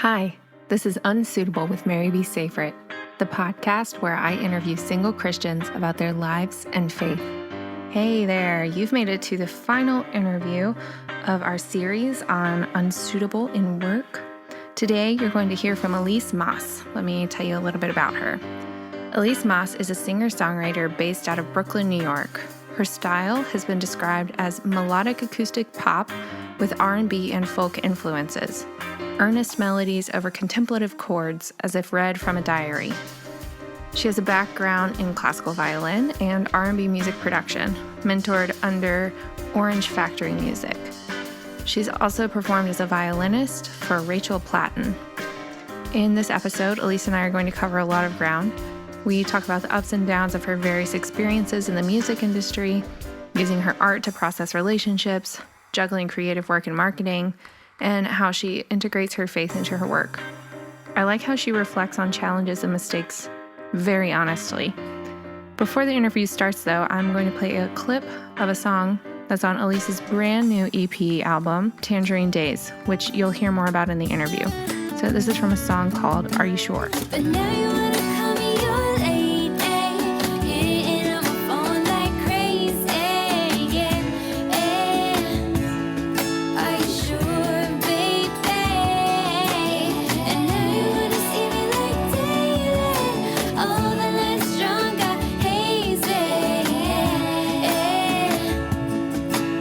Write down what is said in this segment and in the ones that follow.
Hi, this is Unsuitable with Mary B. Safrit, the podcast where I interview single Christians about their lives and faith. Hey there, you've made it to the final interview of our series on unsuitable in work. Today, you're going to hear from Elise Mas. Let me tell you a little bit about her. Elise Mas is a singer-songwriter based out of Brooklyn, New York. Her style has been described as melodic acoustic pop with R&B and folk influences. Earnest melodies over contemplative chords as if read from a diary. She has a background in classical violin and R&B music production, mentored under Orange Factory Music. She's also performed as a violinist for Rachel Platten. In this episode, Elise and I are going to cover a lot of ground. We talk about the ups and downs of her various experiences in the music industry, using her art to process relationships, juggling creative work and marketing, and how she integrates her faith into her work. I like how she reflects on challenges and mistakes very honestly. Before the interview starts, though, I'm going to play a clip of a song that's on Elise's brand new EP album, Tangerine Days, which you'll hear more about in the interview. So this is from a song called Are You Sure? But now you wanna call me your lady, hitting on my phone like crazy, Are you sure, baby? And now you wanna see me like daylight, all the lights strong got hazy,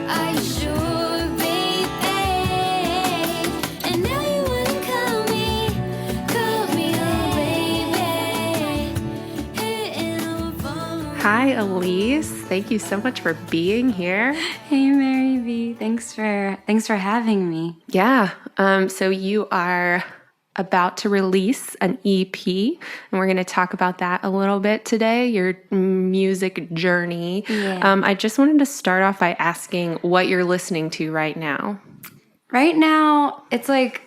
Are you sure, baby? And now you wanna call me oh baby, hitting on my phone. Hi, Elise. Thank you so much for being here. Hey Mary B, thanks for having me. Yeah. So you are about to release an EP, and we're going to talk about that a little bit today, your music journey. Yeah. I just wanted to start off by asking what you're listening to right now. Right now, it's like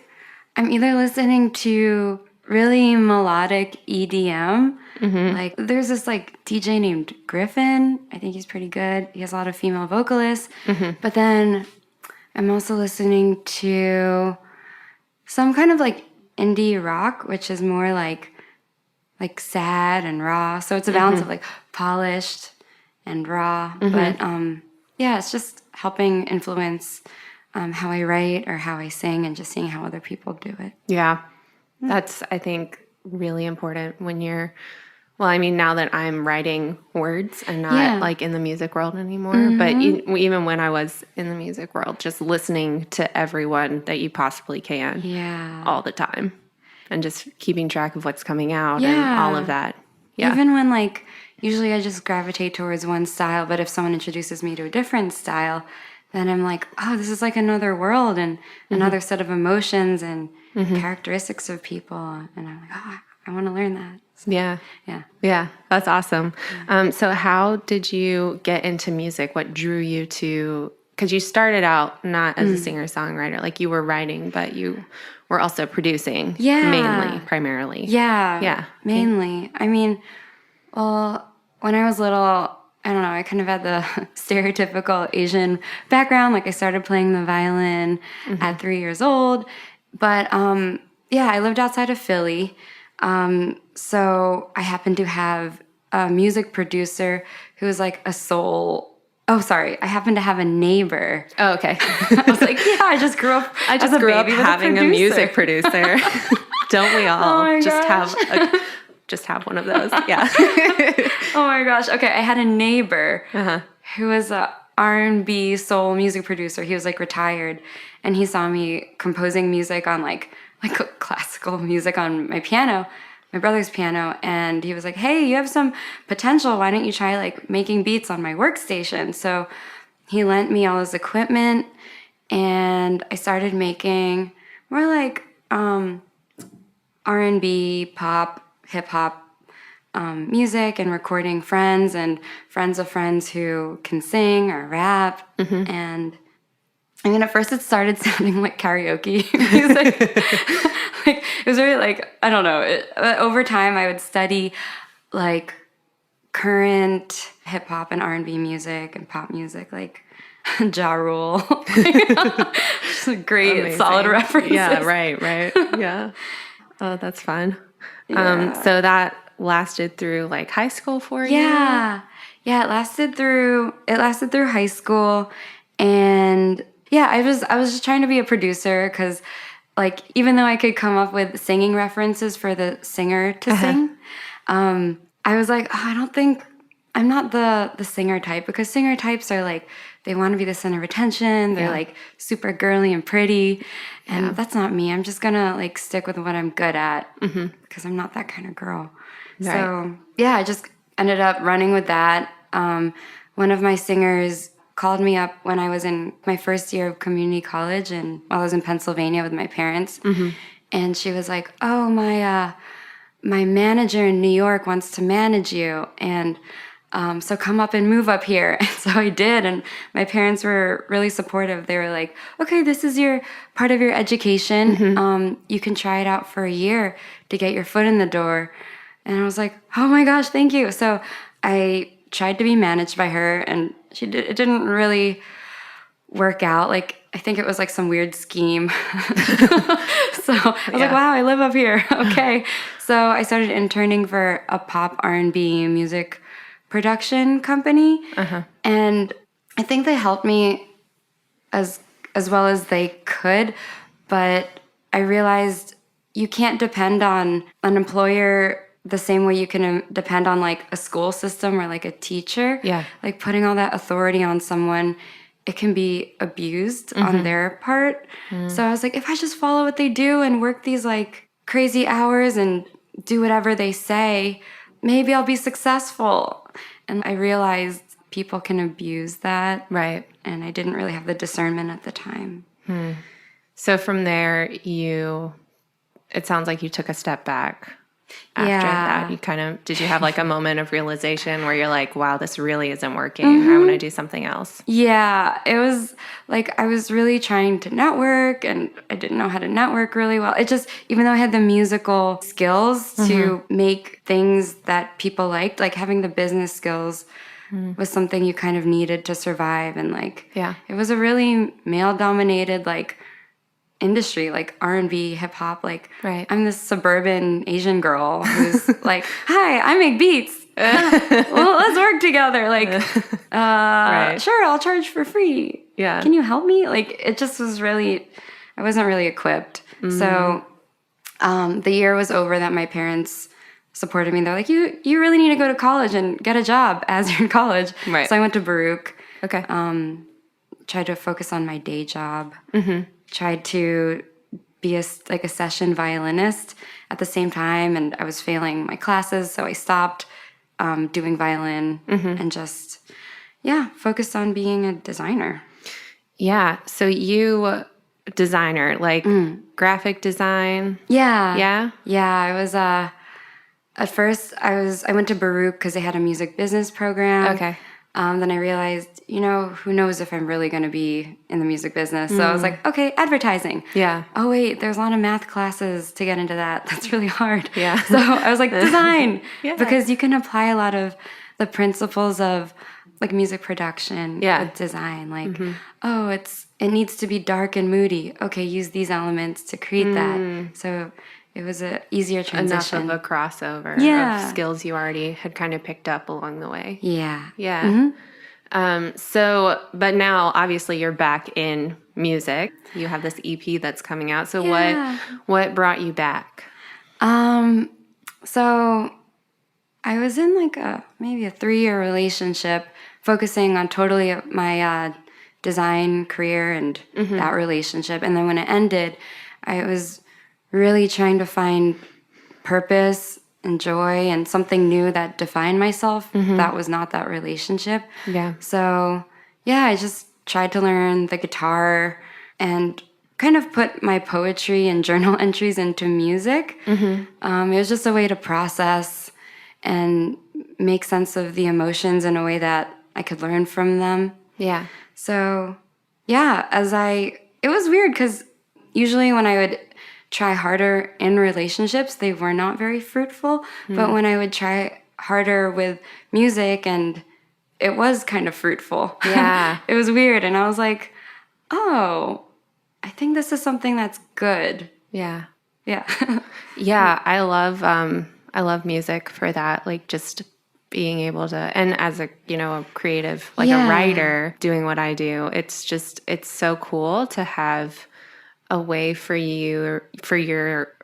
I'm either listening to really melodic EDM. Like there's this like DJ named Griffin. I think he's pretty good. He has a lot of female vocalists. But then I'm also listening to some kind of like indie rock, which is more like sad and raw. So it's a balance of like polished and raw. But yeah, it's just helping influence how I write or how I sing and just seeing how other people do it. Yeah. That's, I think, really important when you're, well, I mean, now that I'm writing words and not Yeah. like in the music world anymore, but even when I was in the music world, just listening to everyone that you possibly can Yeah. all the time and just keeping track of what's coming out and Yeah. all of that. Yeah. Even when like usually I just gravitate towards one style, but if someone introduces me to a different style, then I'm like, oh, this is like another world and another set of emotions and characteristics of people. And I'm like, oh, I want to learn that. So, Yeah. yeah. Yeah. That's awesome. So how did you get into music? What drew you to, because you started out not as a singer-songwriter, like you were writing, but you were also producing Yeah. mainly, primarily. Yeah. Yeah. Mainly. I mean, well, when I was little, I don't know, I kind of had the stereotypical Asian background. Like I started playing the violin at 3 years old. But yeah, I lived outside of Philly. So I happened to have a music producer who was like a soul. Oh, sorry. I happened to have a neighbor. Oh, okay. I was like, yeah, I just grew up. I just as a grew up baby with having a music producer. Don't we all? Oh my Just have one of those. Yeah. Oh my gosh. Okay, I had a neighbor who was a R&B soul music producer. He was like retired, and he saw me composing music on like classical music on my piano, my brother's piano, and he was like, "Hey, you have some potential. Why don't you try like making beats on my workstation?" So he lent me all his equipment, and I started making more like R&B, pop, hip hop music, and recording friends and friends of friends who can sing or rap. And I mean, at first it started sounding like karaoke music. Like it was very like, I don't know. Over time, I would study like current hip hop and R&B music and pop music. Like Ja Rule. Just great, Amazing. solid references. Yeah, right. Yeah. Oh, that's fun. Yeah. So that lasted through like high school for you? Yeah. Yeah, it lasted through high school, and yeah, I was just trying to be a producer because like even though I could come up with singing references for the singer to sing, I was like, oh, I don't think I'm not the singer type, because singer types are like they want to be the center of attention. They're like super girly and pretty, and that's not me. I'm just gonna like stick with what I'm good at because I'm not that kind of girl. Right. So yeah, I just ended up running with that. One of my singers called me up when I was in my first year of community college, and while I was in Pennsylvania with my parents, and she was like, "Oh, my manager in New York wants to manage you, and so come up and move up here." And so I did, and my parents were really supportive. They were like, "Okay, this is your part of your education. You can try it out for a year to get your foot in the door." And I was like, "Oh my gosh, thank you." So I tried to be managed by her, and it didn't really work out. Like, I think it was like some weird scheme. So I was like, wow, I live up here. Okay. So I started interning for a pop R&B music production company. And I think they helped me as well as they could, but I realized you can't depend on an employer the same way you can depend on like a school system or like a teacher. Yeah. Like putting all that authority on someone, it can be abused on their part. So I was like, if I just follow what they do and work these like crazy hours and do whatever they say, maybe I'll be successful. And I realized people can abuse that. Right. And I didn't really have the discernment at the time. So from there, it sounds like you took a step back. After that, you did you have like a moment of realization where you're like, wow, this really isn't working. I want to do something else. Yeah, it was like I was really trying to network, and I didn't know how to network really well. It just, even though I had the musical skills to make things that people liked, like having the business skills was something you kind of needed to survive. And like, it was a really male-dominated like industry, like R&B, hip hop. Like, I'm this suburban Asian girl who's like, "Hi, I make beats. Well, let's work together." Like, sure, I'll charge for free. Yeah. Can you help me? Like, it just was really, I wasn't really equipped. So, the year was over that my parents supported me. They're like, you really need to go to college and get a job as you're in college. Right. So I went to Baruch. Okay. Tried to focus on my day job. Tried to be a session violinist at the same time, and I was failing my classes, so I stopped doing violin and just focused on being a designer. Yeah. So you designer, like graphic design. Yeah. I was at first I went to Baruch because they had a music business program. Okay. Then I realized, who knows if I'm really going to be in the music business. So I was like, okay, advertising. Yeah. Oh, wait, there's a lot of math classes to get into that. That's really hard. Yeah. So I was like, design. Because you can apply a lot of the principles of like music production with design. Like, it needs to be dark and moody. Okay, use these elements to create that. So it was an easier transition. Enough of a crossover of skills you already had kind of picked up along the way. Yeah. Yeah. But now obviously you're back in music. You have this EP that's coming out. So what brought you back? So I was in like maybe a 3-year relationship focusing on totally my design career and that relationship. And then when it ended, I was really trying to find purpose and joy and something new that defined myself. That was not that relationship. Yeah. So, I just tried to learn the guitar and kind of put my poetry and journal entries into music. It was just a way to process and make sense of the emotions in a way that I could learn from them. Yeah. So, it was weird because usually when I would try harder in relationships, they were not very fruitful. But when I would try harder with music and it was kind of fruitful. Yeah. It was weird. And I was like, oh, I think this is something that's good. Yeah. Yeah. Yeah, I love music for that. Like just being able to, and as a, a creative, like a writer doing what I do, it's so cool to have a way for your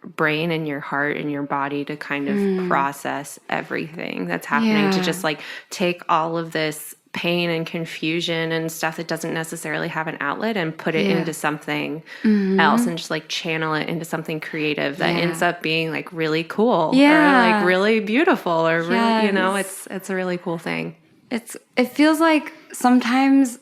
brain and your heart and your body to kind of process everything that's happening, to just like take all of this pain and confusion and stuff that doesn't necessarily have an outlet and put it into something else, and just like channel it into something creative that ends up being like really cool or like really beautiful or really, it's a really cool thing. It feels like sometimes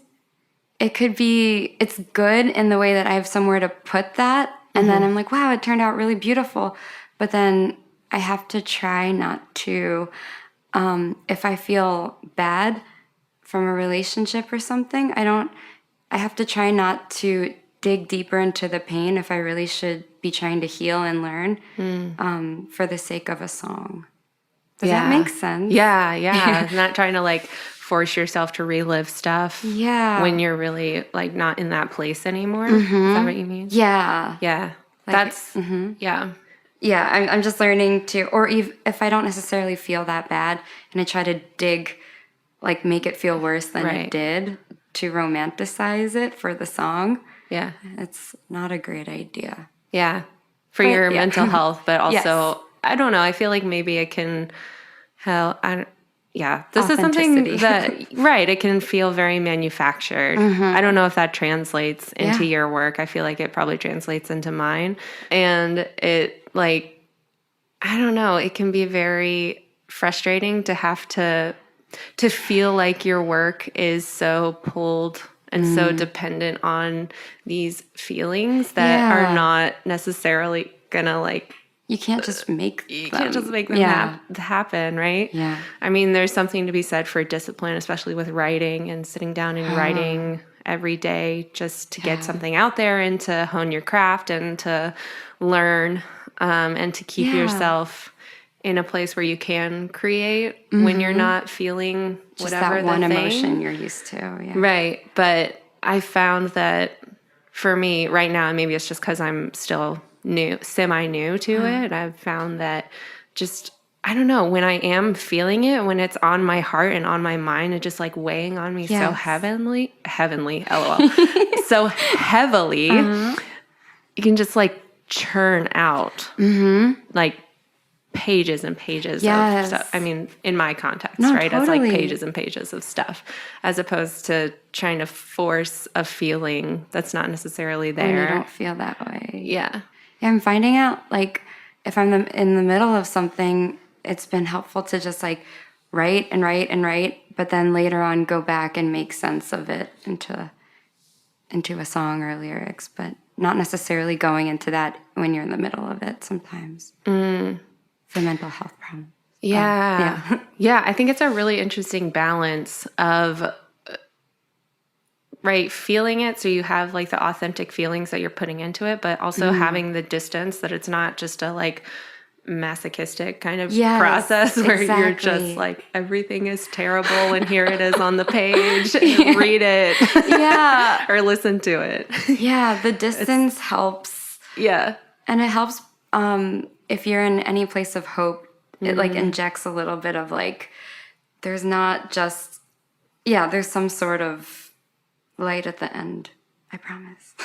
it's good in the way that I have somewhere to put that. And then I'm like, wow, it turned out really beautiful. But then I have to try not to, if I feel bad from a relationship or something, I have to try not to dig deeper into the pain if I really should be trying to heal and learn for the sake of a song. Does that make sense? Yeah. Not trying to like force yourself to relive stuff when you're really like not in that place anymore. Is that what you mean? Yeah. Like, that's I'm just learning to, or if I don't necessarily feel that bad and I try to make it feel worse than it did, to romanticize it for the song, it's not a great idea. For your mental health, but also I don't know, I feel like maybe it can this is something that, it can feel very manufactured. I don't know if that translates into your work. I feel like it probably translates into mine. And it, like, I don't know, it can be very frustrating to have to feel like your work is so pulled and so dependent on these feelings that are not necessarily gonna like, you can't just make them happen, right? Yeah. I mean, there's something to be said for discipline, especially with writing and sitting down and writing every day just to get something out there and to hone your craft and to learn and to keep yourself in a place where you can create when you're not feeling just whatever that one the thing. emotion you're used to. Yeah. Right. But I found that for me right now, and maybe it's just because I'm still semi-new to it, I've found that just, I don't know, when I am feeling it, when it's on my heart and on my mind, it's just like weighing on me so heavenly, LOL, so heavily, you can just like churn out like pages and pages of stuff. I mean, in my context, right? Totally. It's like pages and pages of stuff, as opposed to trying to force a feeling that's not necessarily there. When you don't feel that way. Yeah, I'm finding out, like, if I'm in the middle of something, it's been helpful to just like write and write and write, but then later on go back and make sense of it into a song or lyrics, but not necessarily going into that when you're in the middle of it sometimes. For mental health problems. Yeah, I think it's a really interesting balance of feeling it, so you have like the authentic feelings that you're putting into it, but also having the distance that it's not just a like masochistic kind of process where you're just like, everything is terrible and here it is on the page, and read it or listen to it. The distance helps. And it helps if you're in any place of hope. It like injects a little bit of like, there's not just there's some sort of light at the end, I promise.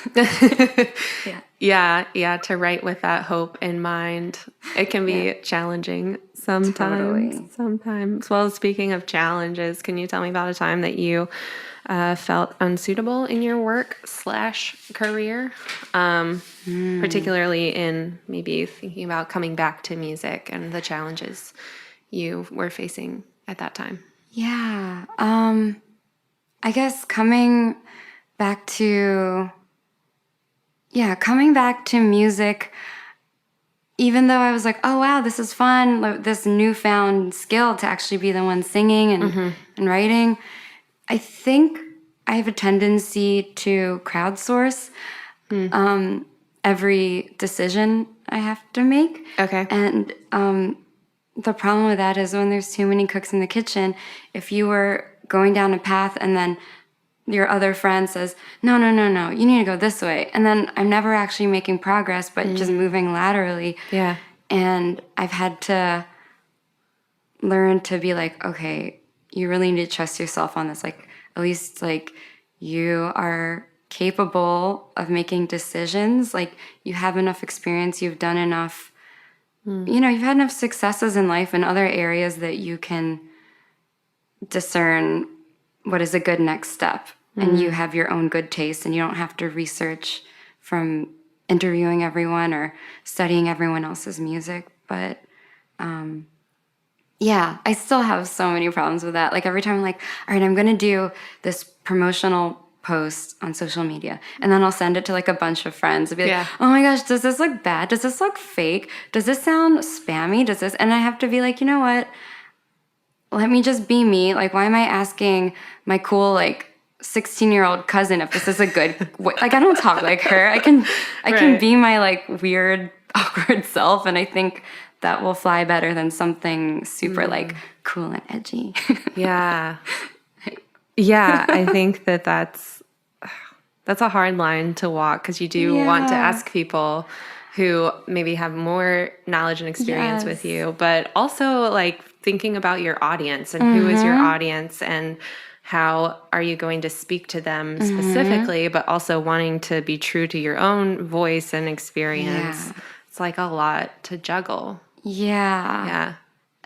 To write with that hope in mind. It can be challenging sometimes. Well, speaking of challenges, can you tell me about a time that you felt unsuitable in your work / career? Particularly in maybe thinking about coming back to music and the challenges you were facing at that time. I guess coming back to music, even though I was like, oh wow, this is fun, like, this newfound skill to actually be the one singing and writing, I think I have a tendency to crowdsource every decision I have to make. Okay. And the problem with that is when there's too many cooks in the kitchen, if you were going down a path and then your other friend says, no, you need to go this way. And then I'm never actually making progress, but just moving laterally. Yeah. And I've had to learn to be like, okay, you really need to trust yourself on this. Like, at least like you are capable of making decisions. Like, you have enough experience, you've done enough, you've had enough successes in life in other areas that you can discern what is a good next step. And you have your own good taste, and you don't have to research from interviewing everyone or studying everyone else's music. But yeah, I still have so many problems with that. Like, every time I'm like, all right, I'm going to do this promotional post on social media, and then I'll send it to like a bunch of friends and be like, oh my gosh, does this look bad? Does this look fake? Does this sound spammy? Does this? And I have to be like, you know what? Let me just be me. Like, why am I asking my cool, like, 16-year-old cousin if this is a good like, I don't talk like her. I can be my like weird, awkward self, and I think that will fly better than something super like cool and edgy. Yeah. Yeah, I think that's a hard line to walk, because you do want to ask people who maybe have more knowledge and experience with you, but also like thinking about your audience and who is your audience and how are you going to speak to them specifically, but also wanting to be true to your own voice and experience. Yeah. It's like a lot to juggle. Yeah.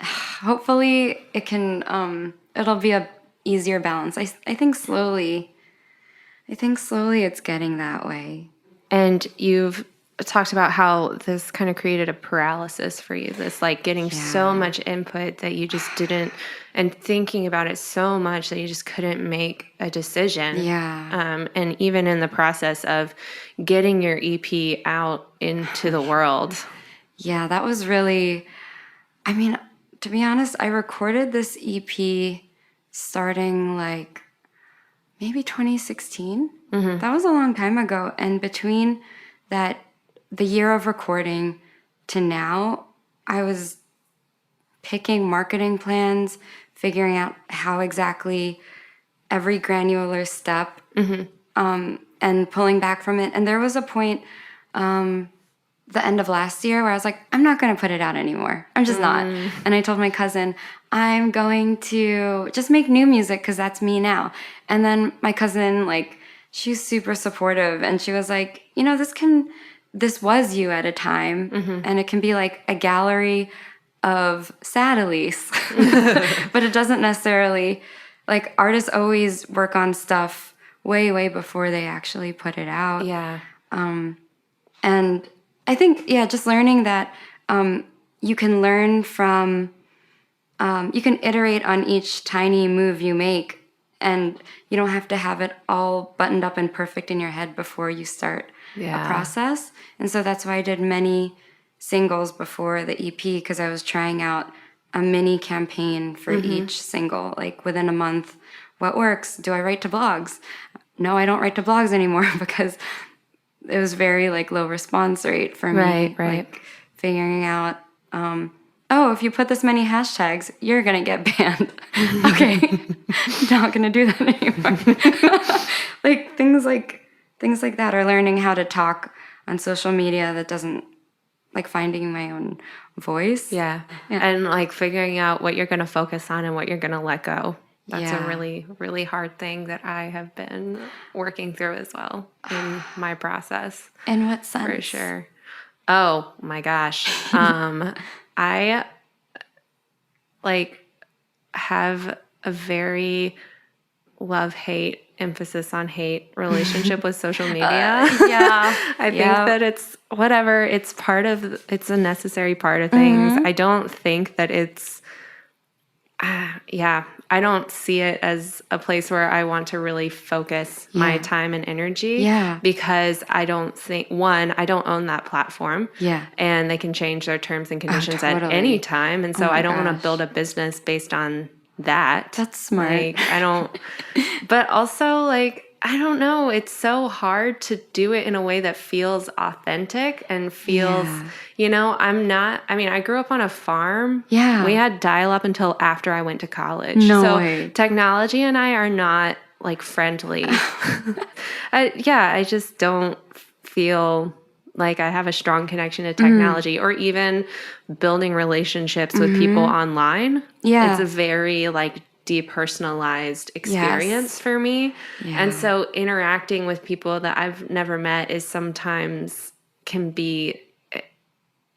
Hopefully it can, it'll be a easier balance. I think slowly it's getting that way. And you've talked about how this kind of created a paralysis for you, this like getting so much input that you just didn't, and thinking about it so much that you just couldn't make a decision. Yeah. And even in the process of getting your EP out into the world. Yeah, that was really, I mean, to be honest, I recorded this EP starting like maybe 2016. That was a long time ago. And between the year of recording to now, I was picking marketing plans, figuring out how exactly every granular step, and pulling back from it. And there was a point, the end of last year, where I was like, I'm not going to put it out anymore. I'm just not. And I told my cousin, I'm going to just make new music because that's me now. And then my cousin, like, she's super supportive, and she was like, this was you at a time, and it can be like a gallery of sad Elise. But it doesn't necessarily, like, artists always work on stuff way, way before they actually put it out. Yeah. And I think, just learning that you can learn from, you can iterate on each tiny move you make, and you don't have to have it all buttoned up and perfect in your head before you start a process. And so that's why I did many singles before the EP, because I was trying out a mini campaign for each single, like within a month. What works? Do I write to blogs? No, I don't write to blogs anymore because it was very like low response rate for me. Right. Like figuring out, if you put this many hashtags, you're going to get banned. Okay, not going to do that anymore. Like things like that, or learning how to talk on social media that doesn't, like, finding my own voice. Yeah. And like figuring out what you're going to focus on and what you're going to let go. That's a really, really hard thing that I have been working through as well in my process. In what sense? For sure. Oh my gosh. I like have a very love-hate, emphasis on hate relationship with social media. I think that it's whatever. It's it's a necessary part of things. I don't think that it's, I don't see it as a place where I want to really focus my time and energy. Yeah. Because I don't think, one, I don't own that platform. Yeah. And they can change their terms and conditions totally. at any time. And so I don't want to build a business based on that. That's smart. Like, I don't, but also like, I don't know. It's so hard to do it in a way that feels authentic and feels, I grew up on a farm. Yeah. We had dial up until after I went to college. No so way. Technology and I are not like friendly. I just don't feel like I have a strong connection to technology or even building relationships with people online. Yeah. It's a very like depersonalized experience for me. Yeah. And so interacting with people that I've never met is sometimes can be,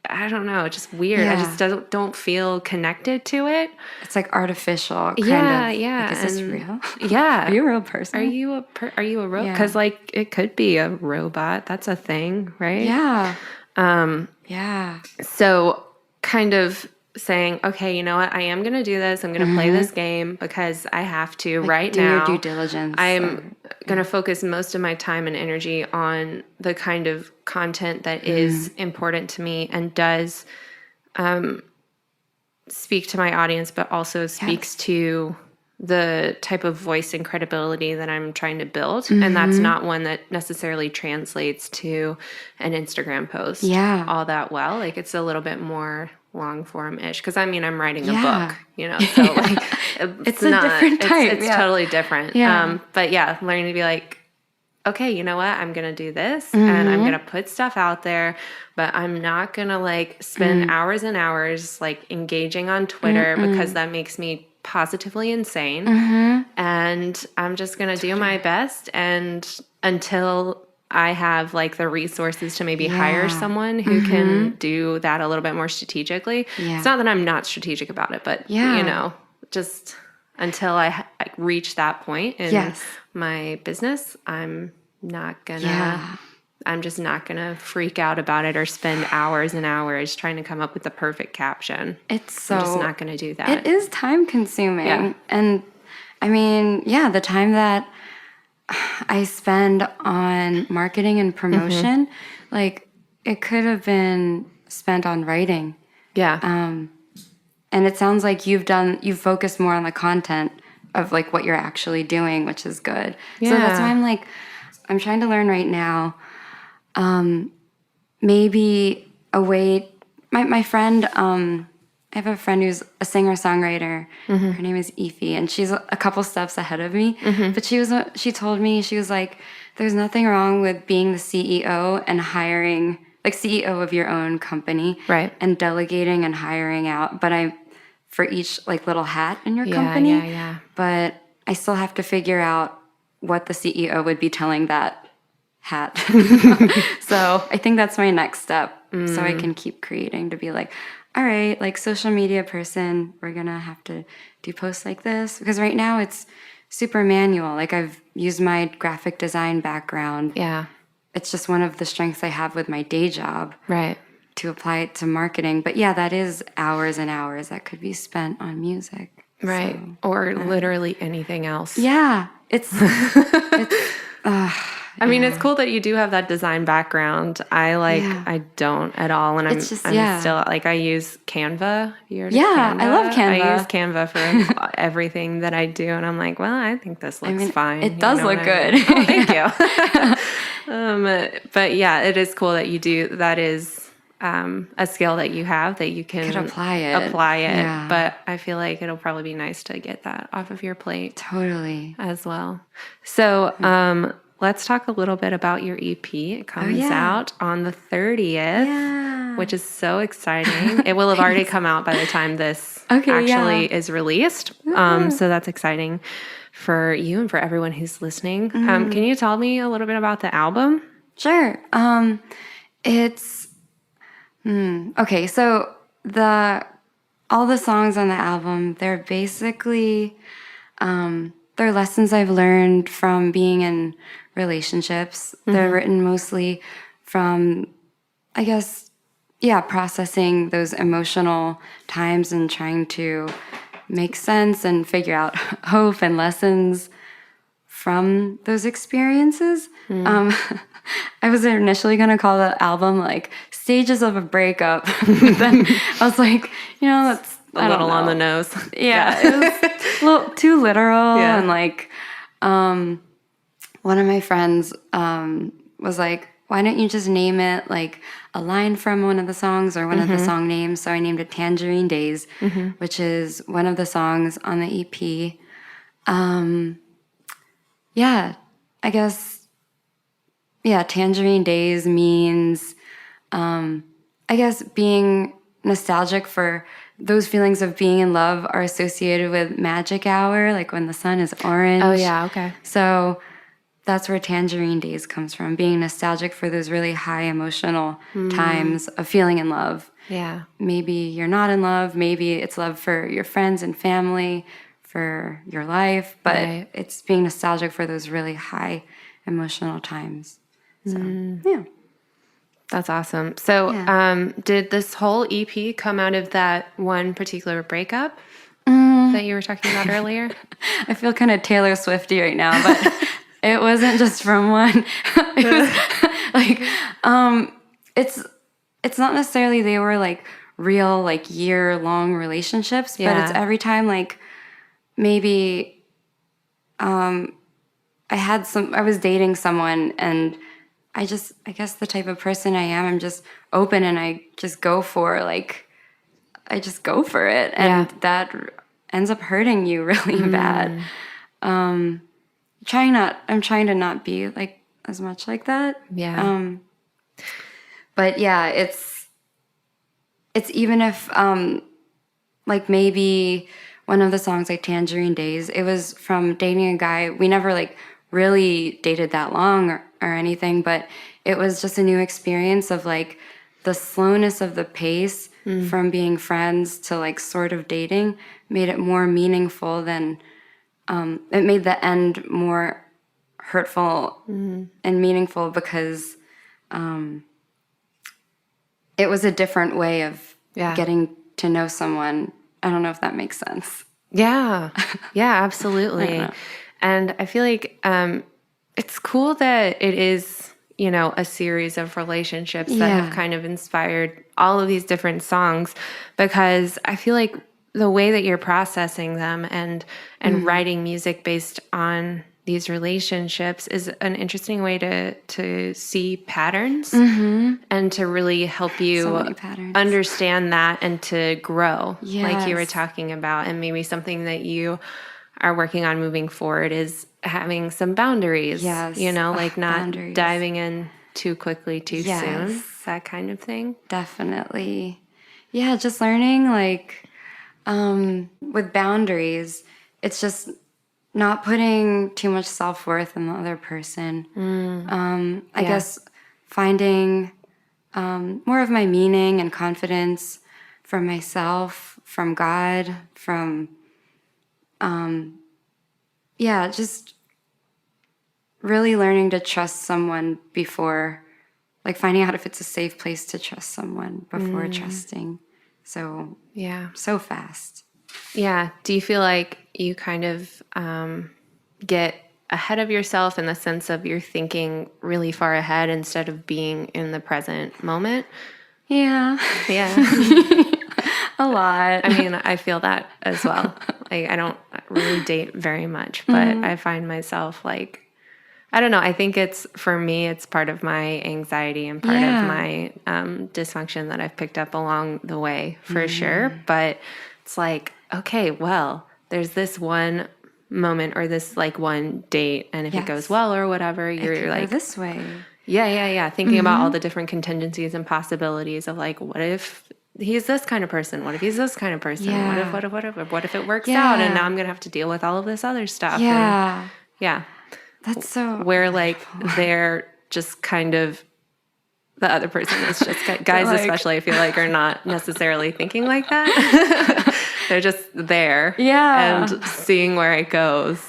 I don't know, just weird. I just don't feel connected to it. It's like artificial kind of. Yeah. Like, is this real? Yeah. Are you a real person? Are you a robot? Yeah. Because like it could be a robot. That's a thing, right? Yeah. Yeah. So kind of saying, okay, you know what? I am going to do this. I'm going to play this game because I have to right do now. your due diligence. I'm going to focus most of my time and energy on the kind of content that is important to me and does speak to my audience, but also speaks to the type of voice and credibility that I'm trying to build. And that's not one that necessarily translates to an Instagram post all that well. Like it's a little bit more long form-ish. Because I'm writing a book, so like it's a different type. It's totally different. Yeah. But yeah, learning to be like, okay, you know what? I'm going to do this and I'm going to put stuff out there, but I'm not going to like spend hours and hours like engaging on Twitter because that makes me positively insane. And I'm just going to do my best. And until I have like the resources to maybe hire someone who can do that a little bit more strategically. It's not that I'm not strategic about it, but just until I reach that point in my business, I'm just not gonna freak out about it or spend hours and hours trying to come up with the perfect caption. I'm just not gonna do that. It is time consuming. Yeah. And the time that I spend on marketing and promotion, like it could have been spent on writing. Yeah. And it sounds like you've focused more on the content of like what you're actually doing, which is good. Yeah. So that's why I'm trying to learn right now. Maybe a way, my friend, I have a friend who's a singer-songwriter. Her name is Ify, and she's a couple steps ahead of me. But she told me, she was like, there's nothing wrong with being the CEO and hiring, like CEO of your own company. Right. And delegating and hiring out. But for each like little hat in your company. Yeah. But I still have to figure out what the CEO would be telling that hat. So I think that's my next step. So I can keep creating to be like, all right, like social media person, we're going to have to do posts like this. Because right now it's super manual. Like I've used my graphic design background. Yeah. It's just one of the strengths I have with my day job. Right. To apply it to marketing. But yeah, that is hours and hours that could be spent on music. Right. So, or literally anything else. Yeah. It's it's cool that you do have that design background. I don't at all. And I'm still like, I use Canva. Have you heard of Canva? I love Canva. I use Canva for everything that I do. And I'm like, well, I think this looks fine. It does look good. Oh, thank you. But yeah, it is cool that you do. That is a skill that you have that you can apply it. Yeah. But I feel like it'll probably be nice to get that off of your plate. Totally. As well. So, let's talk a little bit about your EP. It comes out on the 30th, which is so exciting. It will have already come out by the time this is released. So that's exciting for you and for everyone who's listening. Can you tell me a little bit about the album? Sure. It's okay. So all the songs on the album, they're basically they're lessons I've learned from being in relationships. They're written mostly from, I guess, processing those emotional times and trying to make sense and figure out hope and lessons from those experiences. I was initially going to call the album like Stages of a Breakup. Then I was like, that's a little on the nose. Yeah. It was a little too literal and like, one of my friends was like, why don't you just name it like a line from one of the songs or one of the song names? So I named it Tangerine Days, which is one of the songs on the EP. I guess, Tangerine Days means, I guess, being nostalgic for those feelings of being in love are associated with magic hour, like when the sun is orange. Oh, yeah, okay. So that's where Tangerine Days comes from, being nostalgic for those really high emotional times of feeling in love. Yeah. Maybe you're not in love. Maybe it's love for your friends and family, for your life. But it's being nostalgic for those really high emotional times. So, yeah. That's awesome. So did this whole EP come out of that one particular breakup that you were talking about earlier? I feel kind of Taylor Swifty right now, but it wasn't just from one. It was like, it's not necessarily they were like real, like year-long relationships, but it's every time like maybe I was dating someone and I guess the type of person I am, I'm just open and I just go for it. And that ends up hurting you really bad. I'm trying to not be like as much like that. Yeah. But yeah, it's even if like maybe one of the songs like Tangerine Days, it was from dating a guy. We never like really dated that long or anything, but it was just a new experience of like the slowness of the pace from being friends to like sort of dating made it more meaningful than it made the end more hurtful and meaningful because it was a different way of getting to know someone. I don't know if that makes sense. Yeah. Yeah, absolutely. And I feel like it's cool that it is, a series of relationships that have kind of inspired all of these different songs, because I feel like the way that you're processing them and writing music based on these relationships is an interesting way to see patterns and to really help you understand that and to grow, like you were talking about. And maybe something that you are working on moving forward is having some boundaries, like not boundaries. diving in too quickly, too soon, that kind of thing. Definitely. Yeah, just learning like with boundaries, it's just not putting too much self-worth in the other person. I guess finding more of my meaning and confidence from myself, from God, from just really learning to trust someone before, like finding out if it's a safe place to trust someone before trusting. So fast. Yeah. Do you feel like you kind of get ahead of yourself in the sense of you're thinking really far ahead instead of being in the present moment? Yeah. Yeah. A lot. I mean, I feel that as well. Like, I don't really date very much, but I find myself like, I don't know. I think for me, it's part of my anxiety and part of my dysfunction that I've picked up along the way for sure. But it's like, okay, well, there's this one moment or this like one date, and if it goes well or whatever, you're like this way. Yeah. Thinking about all the different contingencies and possibilities of like, what if he's this kind of person? What if he's this kind of person? Yeah. What if it works out and now I'm gonna have to deal with all of this other stuff? Yeah. And That's so where like they're just kind of the other person is just guys, like, especially I feel like are not necessarily thinking like that. They're just there, and seeing where it goes.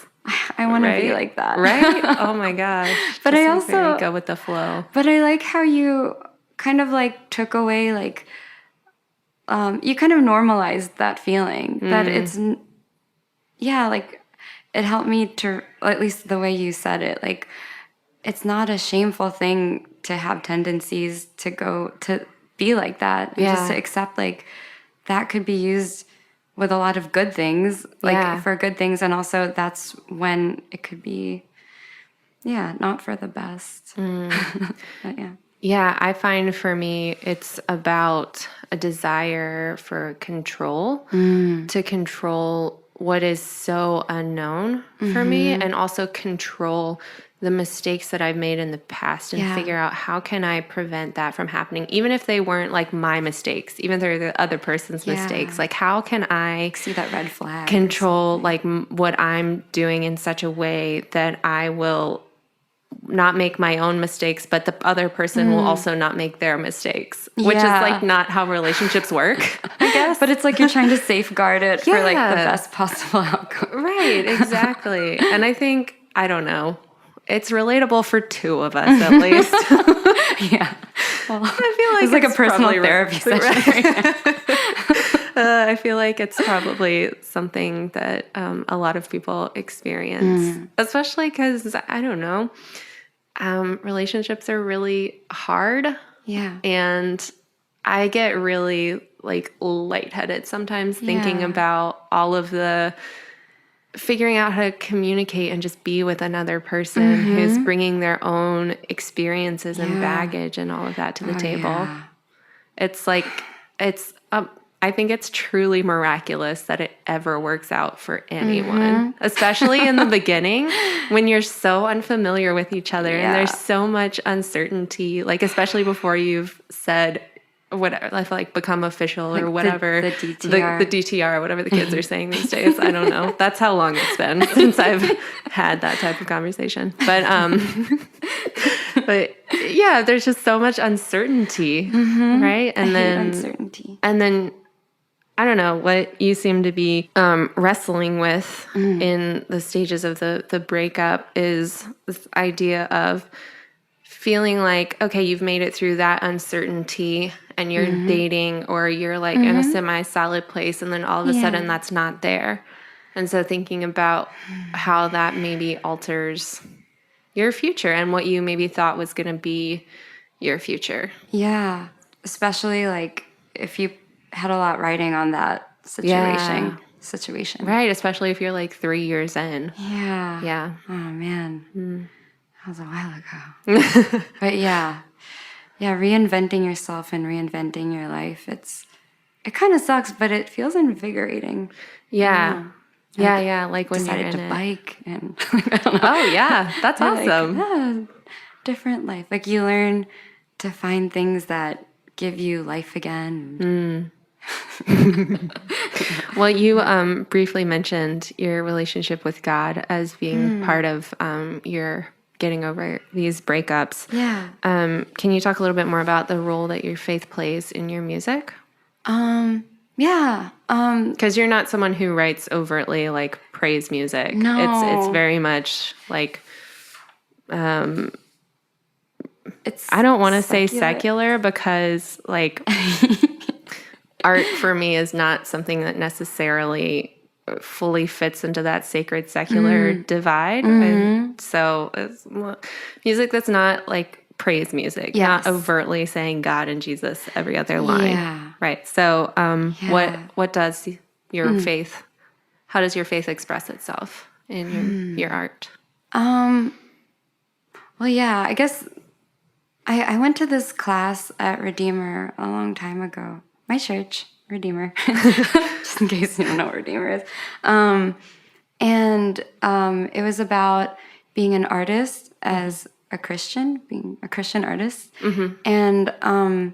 I want to be like that, right? Oh my gosh! But I also go with the flow. But I like how you kind of like took away like you kind of normalized that feeling that it's like. It helped me to, at least the way you said it, like, it's not a shameful thing to have tendencies to go to be like that. Just to accept, like, that could be used with a lot of good things, like, for good things. And also that's when it could be not for the best. But yeah. Yeah, I find for me, it's about a desire for control, to control what is so unknown for me, and also control the mistakes that I've made in the past and figure out how can I prevent that from happening, even if they weren't like my mistakes, even if they're the other person's mistakes. Like, how can I See that red flag. control like what I'm doing in such a way that I will not make my own mistakes, but the other person will also not make their mistakes, which is like not how relationships work, I guess. But it's like you're trying to safeguard it for like the best possible outcome. Right, exactly. And I think, I don't know, it's relatable for two of us at least. Yeah. Well, I feel like it's like a personal probably therapy session. I feel like it's probably something that a lot of people experience, especially because, I don't know, relationships are really hard. Yeah. And I get really like lightheaded sometimes thinking about all of the figuring out how to communicate and just be with another person who's bringing their own experiences and baggage and all of that to the table. Yeah. It's like, I think it's truly miraculous that it ever works out for anyone, especially in the beginning when you're so unfamiliar with each other and there's so much uncertainty, like especially before you've said whatever, I feel like become official Like or whatever. the DTR. The DTR, whatever the kids are saying these days. I don't know. That's how long it's been since I've had that type of conversation. But yeah, there's just so much uncertainty, right? And then uncertainty. And then I don't know what you seem to be wrestling with in the stages of the breakup is this idea of feeling like, okay, you've made it through that uncertainty and you're dating or you're like in a semi-solid place and then all of a sudden that's not there. And so thinking about how that maybe alters your future and what you maybe thought was going to be your future. Yeah. Especially like if you had a lot riding on that situation. Right, especially if you're like 3 years in. Yeah. Yeah. Oh man. That was a while ago. But yeah, reinventing yourself and reinventing your life. It kind of sucks, but it feels invigorating. Yeah. Yeah. Like when you're Decided in to it. bike and I don't know. Oh yeah, that's awesome. Like, different life. Like you learn to find things that give you life again. Well, you briefly mentioned your relationship with God as being part of your getting over these breakups. Yeah. Can you talk a little bit more about the role that your faith plays in your music? Yeah. Because you're not someone who writes overtly like praise music. No. It's very much like It's I don't want to say secular because like art for me is not something that necessarily fully fits into that sacred secular divide. And so it's music that's not like praise music, not overtly saying God and Jesus every other line. Yeah. Right. So what does your faith, how does your faith express itself in your art? Well, yeah, I guess I went to this class at Redeemer a long time ago. My church, Redeemer, just in case you don't know what Redeemer is. And it was about being an artist as a Christian, being a Christian artist. And I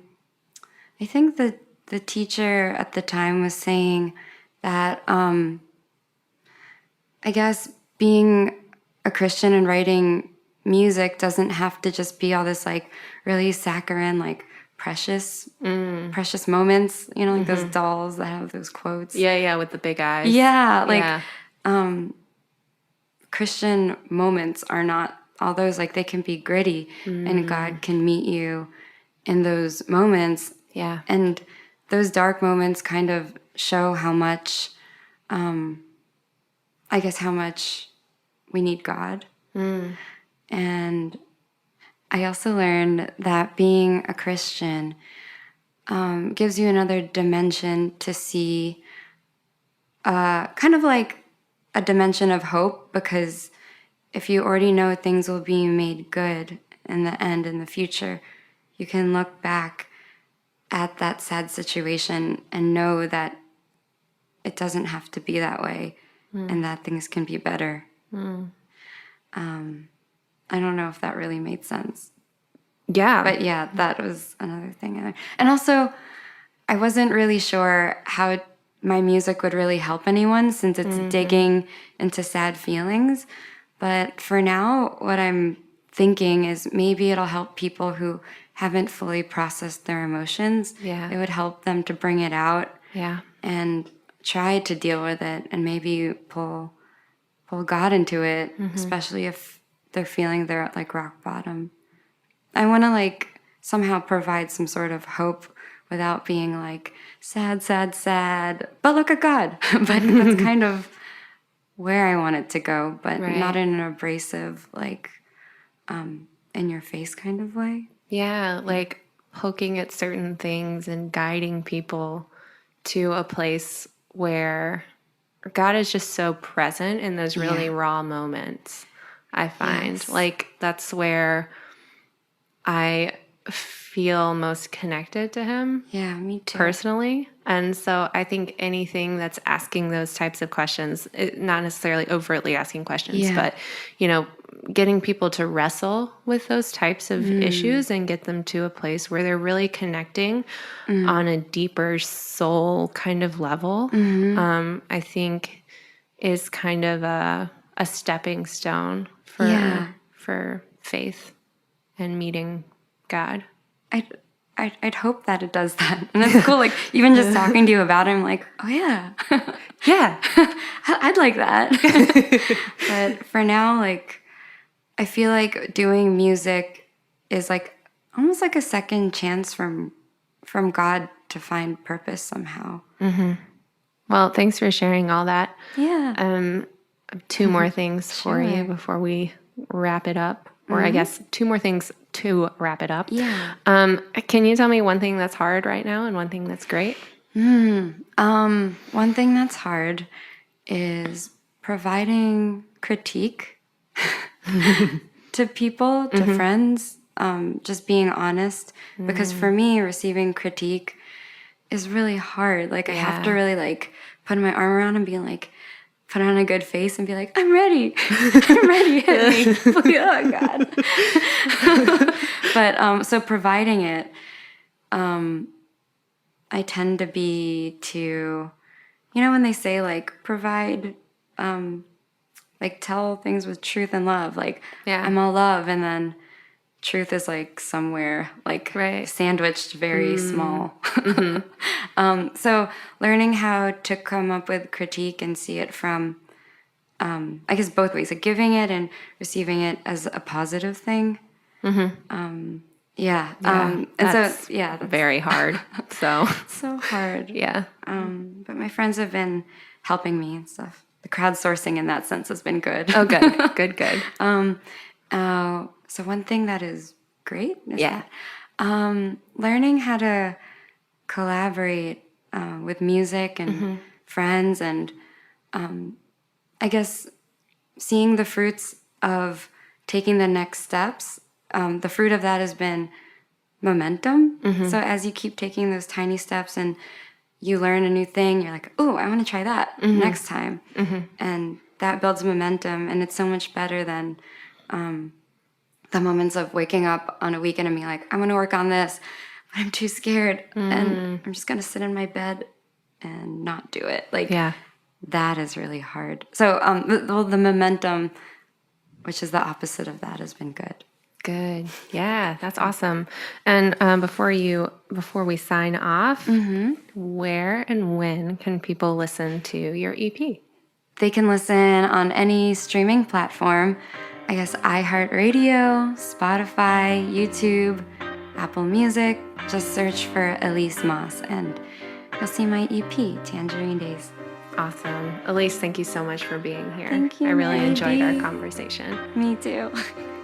think that the teacher at the time was saying that I guess being a Christian and writing music doesn't have to just be all this like really saccharine, like precious moments, you know, like those dolls that have those quotes. Yeah, with the big eyes. Yeah, like Christian moments are not all those, like they can be gritty and God can meet you in those moments. Yeah. And those dark moments kind of show how much, I guess, how much we need God. And I also learned that being a Christian gives you another dimension to see, kind of like a dimension of hope, because if you already know things will be made good in the end, in the future, you can look back at that sad situation and know that it doesn't have to be that way and that things can be better. I don't know if that really made sense. Yeah. But yeah, that was another thing. And also, I wasn't really sure how my music would really help anyone since it's digging into sad feelings. But for now, what I'm thinking is maybe it'll help people who haven't fully processed their emotions. Yeah. It would help them to bring it out Yeah. and try to deal with it and maybe pull God into it, especially if they're feeling they're at like rock bottom. I want to like somehow provide some sort of hope without being like sad, sad, sad, but look at God. But that's kind of where I want it to go, but not in an abrasive, like in your face kind of way. Yeah, like poking at certain things and guiding people to a place where God is just so present in those really raw moments, I find. Yes. Like, that's where I feel most connected to him. Yeah, me too. Personally. And so I think anything that's asking those types of questions, not necessarily overtly asking questions, but, getting people to wrestle with those types of issues and get them to a place where they're really connecting on a deeper soul kind of level, I think is kind of a stepping stone for faith and meeting God. I'd hope that it does that. And it's cool, like, even just talking to you about it, I'm like, oh, yeah. Yeah. I'd like that. But for now, like, I feel like doing music is, like, almost like a second chance from God to find purpose somehow. Well, thanks for sharing all that. Yeah. Two more things for you before we wrap it up. Or I guess two more things to wrap it up. Yeah. Can you tell me one thing that's hard right now and one thing that's great? One thing that's hard is providing critique to people, to friends, just being honest. Because for me, receiving critique is really hard. Like, I have to really, like, put my arm around and be like, put on a good face and be like, I'm ready. I'm ready. Hit me. Oh, God. But so providing it, I tend to be to, when they say, like, provide, like, tell things with truth and love. Like, I'm all love, and then truth is, like, somewhere, like, sandwiched very small. So learning how to come up with critique and see it from, I guess, both ways, like giving it and receiving it as a positive thing. And that's so, that's very hard. So hard. Yeah. But my friends have been helping me and stuff. The crowdsourcing in that sense has been good. Oh, good. Good. So one thing that is great is that learning how to collaborate with music and friends, and I guess seeing the fruits of taking the next steps. The fruit of that has been momentum. So as you keep taking those tiny steps and you learn a new thing, you're like, oh, I want to try that next time. And that builds momentum, and it's so much better than the moments of waking up on a weekend and being like, I'm going to work on this, but I'm too scared, and I'm just going to sit in my bed and not do it. Like, that is really hard. So the momentum, which is the opposite of that, has been good. Good. Yeah, that's awesome. And before we sign off, where and when can people listen to your EP? They can listen on any streaming platform. I guess iHeartRadio, Spotify, YouTube, Apple Music. Just search for Elise Mas and you'll see my EP, Tangerine Days. Awesome. Elise, thank you so much for being here. Thank you, I really enjoyed our Maggie. conversation. Me too.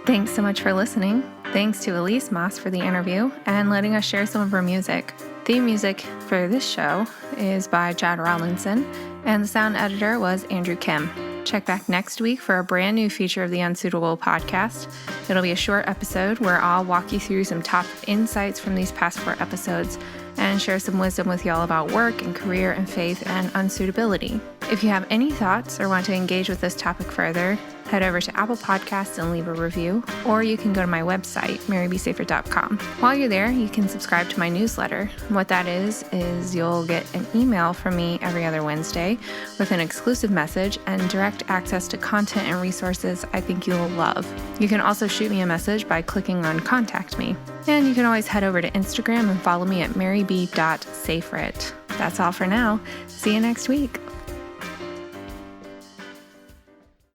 Thanks so much for listening. Thanks to Elise Mas for the interview and letting us share some of her music. Theme music for this show is by Chad Rollinson, and the sound editor was Andrew Kim. Check back next week for a brand new feature of the Unsuitable podcast. It'll be a short episode where I'll walk you through some top insights from these past 4 episodes and share some wisdom with y'all about work and career and faith and unsuitability. If you have any thoughts or want to engage with this topic further, head over to Apple Podcasts and leave a review, or you can go to my website, marybsafert.com. While you're there, you can subscribe to my newsletter. What that is you'll get an email from me every other Wednesday with an exclusive message and direct access to content and resources I think you'll love. You can also shoot me a message by clicking on Contact Me. And you can always head over to Instagram and follow me at maryb.saferet. That's all for now. See you next week.